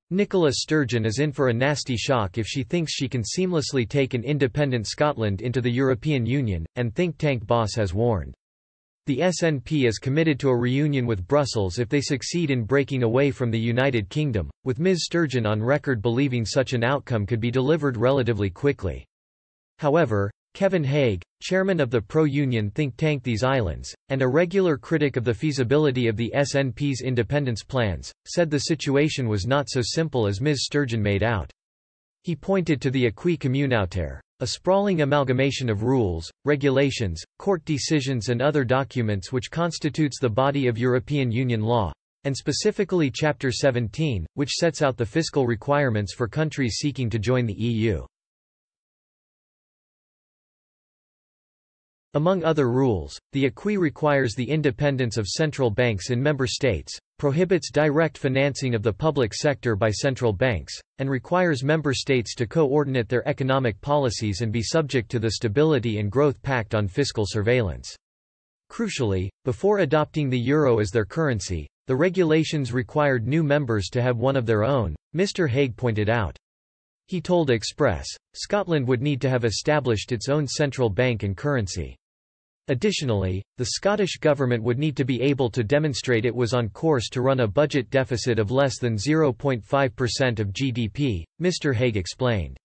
Nicola Sturgeon is in for a nasty shock if she thinks she can seamlessly take an independent Scotland into the European Union, and think tank boss has warned. The SNP is committed to a reunion with Brussels if they succeed in breaking away from the United Kingdom, with Ms Sturgeon on record believing such an outcome could be delivered relatively quickly. However, Kevin Hague, chairman of the pro-union think tank These Islands, and a regular critic of the feasibility of the SNP's independence plans, said the situation was not so simple as Ms Sturgeon made out. He pointed to the acquis communautaire, a sprawling amalgamation of rules, regulations, court decisions and other documents which constitutes the body of European Union law, and specifically Chapter 17, which sets out the fiscal requirements for countries seeking to join the EU. Among other rules, the acquis requires the independence of central banks in member states, prohibits direct financing of the public sector by central banks, and requires member states to coordinate their economic policies and be subject to the Stability and Growth Pact on fiscal surveillance. Crucially, before adopting the euro as their currency, the regulations required new members to have one of their own, Mr Hague pointed out. He told Express, Scotland would need to have established its own central bank and currency. Additionally, the Scottish government would need to be able to demonstrate it was on course to run a budget deficit of less than 0.5% of GDP, Mr Hague explained.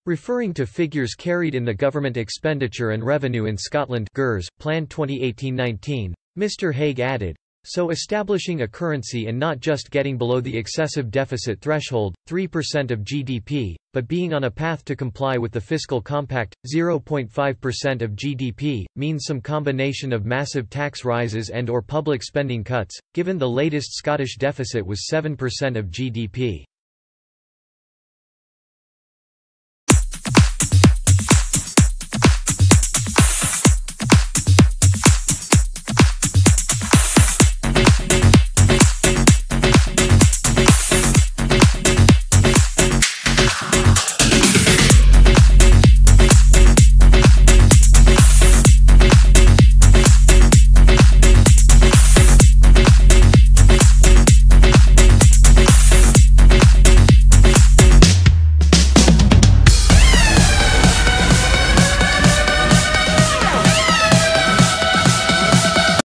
Referring to figures carried in the Government Expenditure and Revenue in Scotland (GERS) Plan 2018-19, Mr Hague added, so establishing a currency and not just getting below the excessive deficit threshold, 3% of GDP, but being on a path to comply with the fiscal compact, 0.5% of GDP, means some combination of massive tax rises and/or public spending cuts, given the latest Scottish deficit was 7% of GDP.